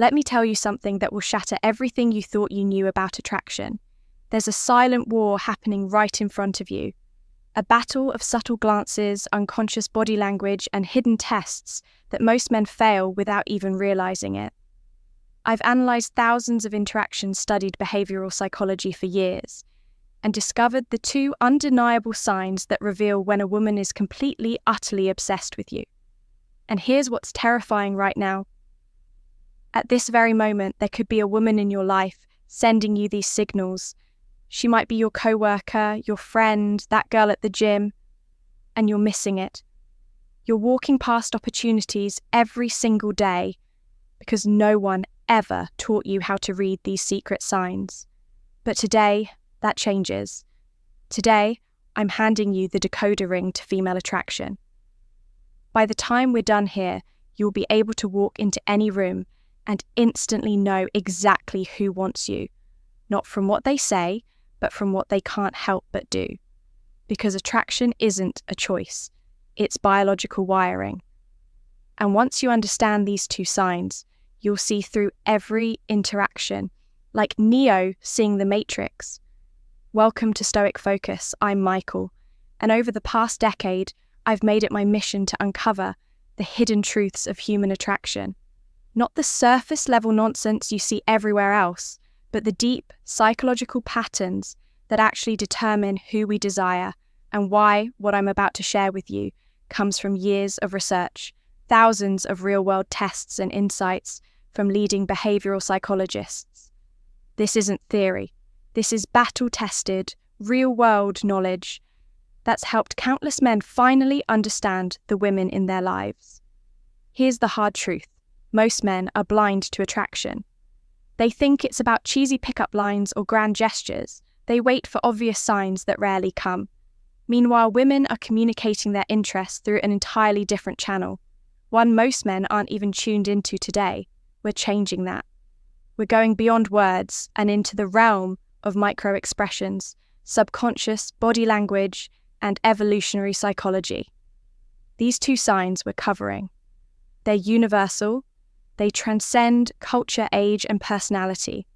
Let me tell you something that will shatter everything you thought you knew about attraction. There's a silent war happening right in front of you. A battle of subtle glances, unconscious body language, and hidden tests that most men fail without even realizing it. I've analyzed thousands of interactions, studied behavioral psychology for years, and discovered the two undeniable signs that reveal when a woman is completely, utterly obsessed with you. And here's what's terrifying right now. At this very moment, there could be a woman in your life sending you these signals. She might be your coworker, your friend, that girl at the gym, and you're missing it. You're walking past opportunities every single day because no one ever taught you how to read these secret signs. But today, that changes. Today, I'm handing you the decoder ring to female attraction. By the time we're done here, you'll be able to walk into any room and instantly know exactly who wants you, not from what they say, but from what they can't help but do. Because attraction isn't a choice, it's biological wiring. And once you understand these two signs, you'll see through every interaction, like Neo seeing the Matrix. Welcome to Stoic Focus, I'm Michael, and over the past decade, I've made it my mission to uncover the hidden truths of human attraction. Not the surface-level nonsense you see everywhere else, but the deep psychological patterns that actually determine who we desire and why what I'm about to share with you comes from years of research, thousands of real-world tests and insights from leading behavioral psychologists. This isn't theory. This is battle-tested, real-world knowledge that's helped countless men finally understand the women in their lives. Here's the hard truth. Most men are blind to attraction. They think it's about cheesy pickup lines or grand gestures. They wait for obvious signs that rarely come. Meanwhile, women are communicating their interests through an entirely different channel, one most men aren't even tuned into today. We're changing that. We're going beyond words and into the realm of micro-expressions, subconscious body language, and evolutionary psychology. These two signs we're covering. They're universal. They transcend culture, age, and personality.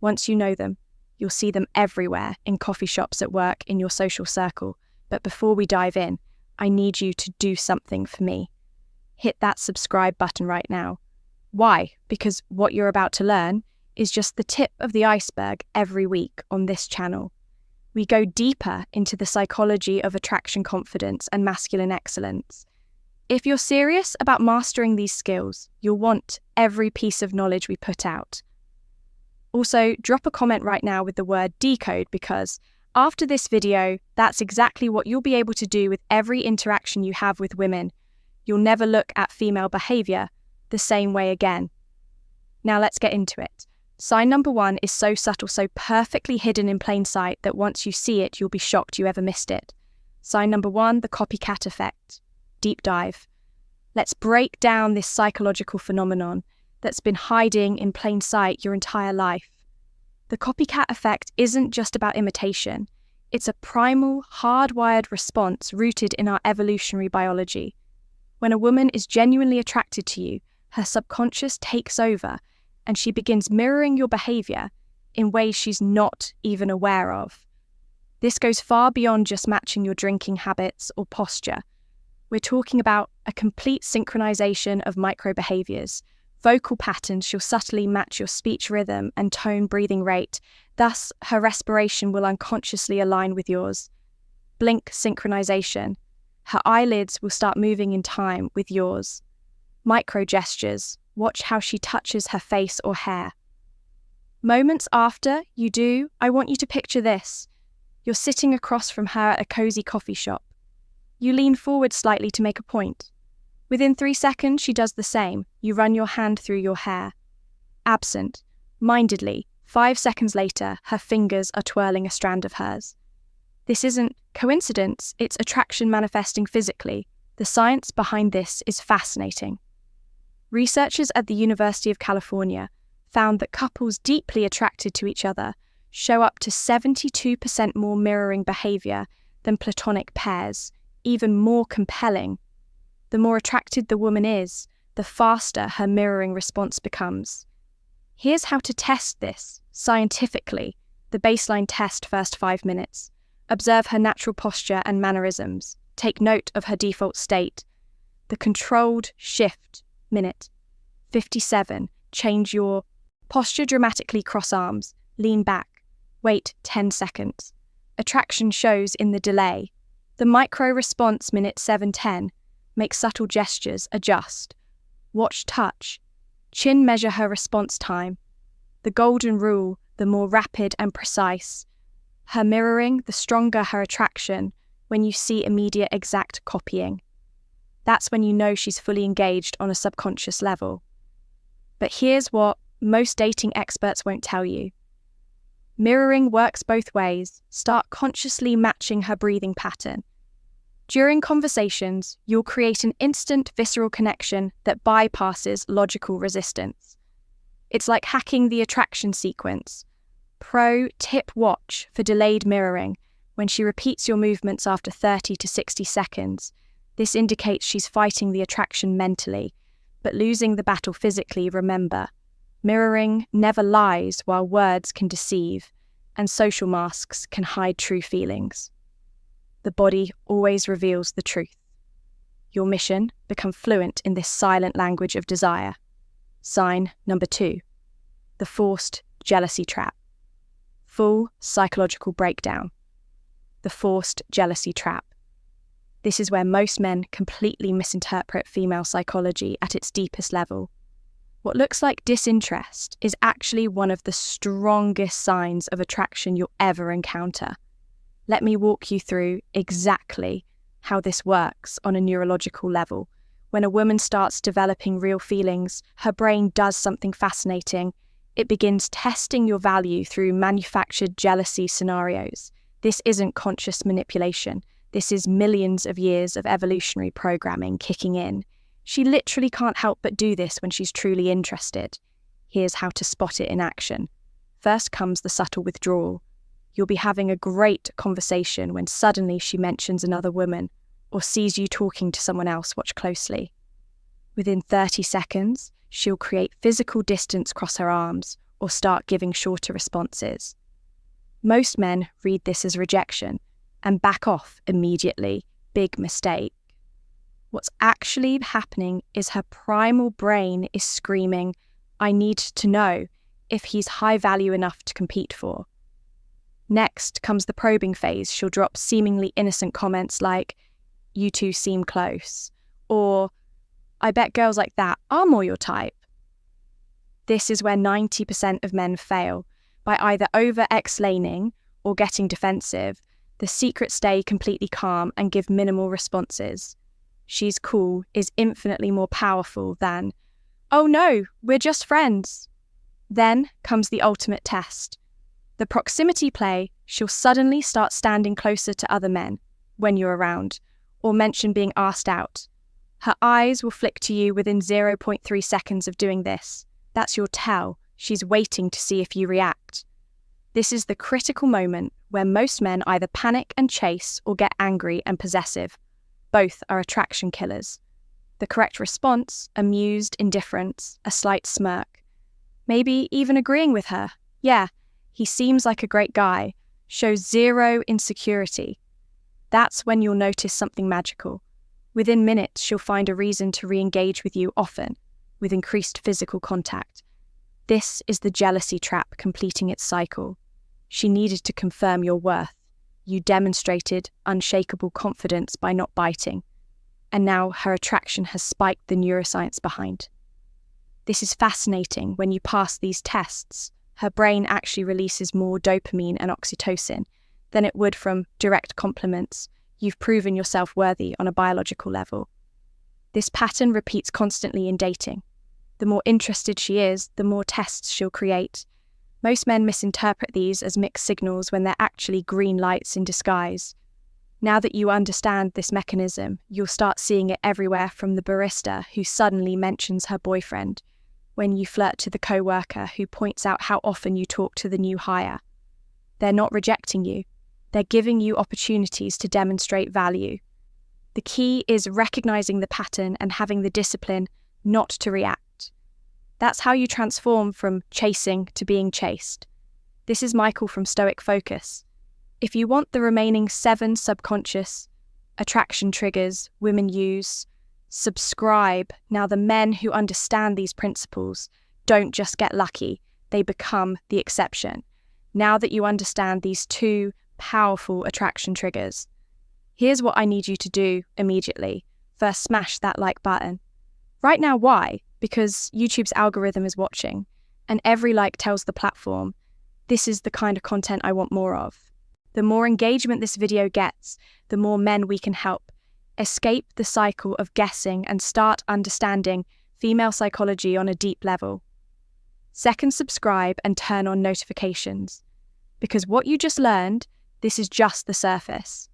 Once you know them, you'll see them everywhere, in coffee shops, at work, in your social circle. But before we dive in, I need you to do something for me. Hit that subscribe button right now. Why? Because what you're about to learn is just the tip of the iceberg every week on this channel. We go deeper into the psychology of attraction, confidence, and masculine excellence. If you're serious about mastering these skills, you'll want every piece of knowledge we put out. Also, drop a comment right now with the word decode, because after this video, that's exactly what you'll be able to do with every interaction you have with women. You'll never look at female behavior the same way again. Now let's get into it. Sign number 1 is so subtle, so perfectly hidden in plain sight that once you see it, you'll be shocked you ever missed it. Sign number 1, the copycat effect. Deep dive. Let's break down this psychological phenomenon that's been hiding in plain sight your entire life. The copycat effect isn't just about imitation. It's a primal, hardwired response rooted in our evolutionary biology. When a woman is genuinely attracted to you, her subconscious takes over and she begins mirroring your behavior in ways she's not even aware of. This goes far beyond just matching your drinking habits or posture. We're talking about a complete synchronization of micro-behaviors. Vocal patterns, she'll subtly match your speech rhythm and tone, breathing rate. Thus, her respiration will unconsciously align with yours. Blink synchronization. Her eyelids will start moving in time with yours. Micro-gestures. Watch how she touches her face or hair. Moments after you do, I want you to picture this. You're sitting across from her at a cozy coffee shop. You lean forward slightly to make a point. Within 3 seconds, she does the same. You run your hand through your hair. Absent, mindedly, 5 seconds later, her fingers are twirling a strand of hers. This isn't coincidence, it's attraction manifesting physically. The science behind this is fascinating. Researchers at the University of California found that couples deeply attracted to each other show up to 72% more mirroring behavior than platonic pairs, even more compelling. The more attracted the woman is, the faster her mirroring response becomes. Here's how to test this scientifically. The baseline test first 5 minutes. Observe her natural posture and mannerisms. Take note of her default state. The controlled shift minute. 57. Change your posture dramatically, cross arms, lean back. Wait 10 seconds. Attraction shows in the delay. The micro response minute 7:10. Make subtle gestures, adjust. Watch touch. Chin measure her response time. The golden rule, the more rapid and precise. Her mirroring, the stronger her attraction when you see immediate exact copying. That's when you know she's fully engaged on a subconscious level. But here's what most dating experts won't tell you. Mirroring works both ways. Start consciously matching her breathing pattern. During conversations, you'll create an instant visceral connection that bypasses logical resistance. It's like hacking the attraction sequence. Pro tip: watch for delayed mirroring. When she repeats your movements after 30 to 60 seconds, this indicates she's fighting the attraction mentally, but losing the battle physically. Remember, mirroring never lies, while words can deceive, and social masks can hide true feelings. The body always reveals the truth. Your mission: become fluent in this silent language of desire. Sign number 2. The forced jealousy trap. Full psychological breakdown. The forced jealousy trap. This is where most men completely misinterpret female psychology at its deepest level. What looks like disinterest is actually one of the strongest signs of attraction you'll ever encounter. Let me walk you through exactly how this works on a neurological level. When a woman starts developing real feelings, her brain does something fascinating. It begins testing your value through manufactured jealousy scenarios. This isn't conscious manipulation. This is millions of years of evolutionary programming kicking in. She literally can't help but do this when she's truly interested. Here's how to spot it in action. First comes the subtle withdrawal. You'll be having a great conversation when suddenly she mentions another woman or sees you talking to someone else. Watch closely. Within 30 seconds, she'll create physical distance, cross her arms, or start giving shorter responses. Most men read this as rejection and back off immediately. Big mistake. What's actually happening is her primal brain is screaming, "I need to know if he's high value enough to compete for." Next comes the probing phase. She'll drop seemingly innocent comments like, "You two seem close," or "I bet girls like that are more your type." This is where 90% of men fail. By either over-explaining or getting defensive, the secret: stay completely calm and give minimal responses. "She's cool" is infinitely more powerful than, "Oh no, we're just friends." Then comes the ultimate test. The proximity play. She'll suddenly start standing closer to other men when you're around, or mention being asked out. Her eyes will flick to you within 0.3 seconds of doing this. That's your tell. She's waiting to see if you react. This is the critical moment where most men either panic and chase or get angry and possessive. Both are attraction killers. The correct response: amused indifference, a slight smirk. Maybe even agreeing with her. "Yeah, he seems like a great guy," shows zero insecurity. That's when you'll notice something magical. Within minutes, she'll find a reason to re-engage with you, often with increased physical contact. This is the jealousy trap completing its cycle. She needed to confirm your worth. You demonstrated unshakable confidence by not biting. And now her attraction has spiked the neuroscience behind. This is fascinating. When you pass these tests, her brain actually releases more dopamine and oxytocin than it would from direct compliments. You've proven yourself worthy on a biological level. This pattern repeats constantly in dating. The more interested she is, the more tests she'll create. Most men misinterpret these as mixed signals when they're actually green lights in disguise. Now that you understand this mechanism, you'll start seeing it everywhere, from the barista who suddenly mentions her boyfriend, when you flirt to the co-worker who points out how often you talk to the new hire. They're not rejecting you. They're giving you opportunities to demonstrate value. The key is recognizing the pattern and having the discipline not to react. That's how you transform from chasing to being chased. This is Michael from Stoic Focus. If you want the remaining 7 subconscious attraction triggers women use, subscribe. Now, the men who understand these principles don't just get lucky, they become the exception. Now that you understand these 2 powerful attraction triggers, here's what I need you to do immediately. First, smash that like button. Right now, why? Because YouTube's algorithm is watching, and every like tells the platform, this is the kind of content I want more of. The more engagement this video gets, the more men we can help. Escape the cycle of guessing and start understanding female psychology on a deep level. Second, subscribe and turn on notifications. Because what you just learned, this is just the surface.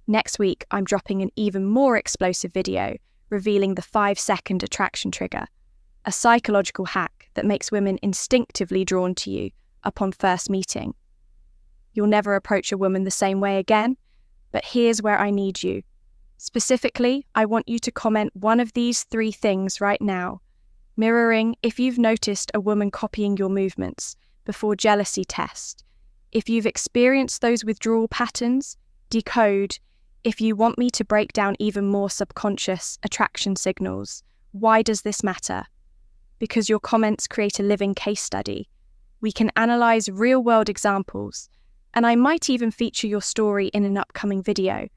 Next week, I'm dropping an even more explosive video revealing the 5-second attraction trigger, a psychological hack that makes women instinctively drawn to you upon first meeting. You'll never approach a woman the same way again, but here's where I need you. Specifically, I want you to comment one of these 3 things right now, mirroring if you've noticed a woman copying your movements before jealousy test, if you've experienced those withdrawal patterns, decode, if you want me to break down even more subconscious attraction signals. Why does this matter? Because your comments create a living case study. We can analyze real-world examples, and I might even feature your story in an upcoming video.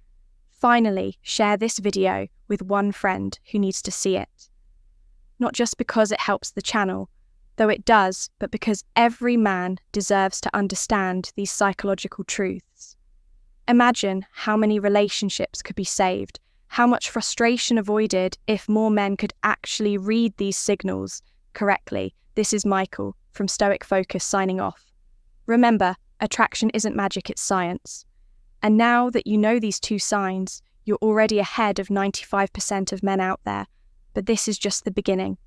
Finally, share this video with one friend who needs to see it. Not just because it helps the channel, though it does, but because every man deserves to understand these psychological truths. Imagine how many relationships could be saved, how much frustration avoided if more men could actually read these signals correctly. This is Michael from Stoic Focus signing off. Remember, attraction isn't magic, it's science. And now that you know these 2 signs, you're already ahead of 95% of men out there. But this is just the beginning.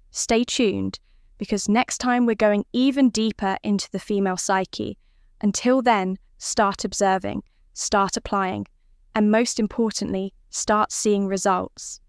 Stay tuned, because next time we're going even deeper into the female psyche. Until then, start observing, start applying, and most importantly, start seeing results.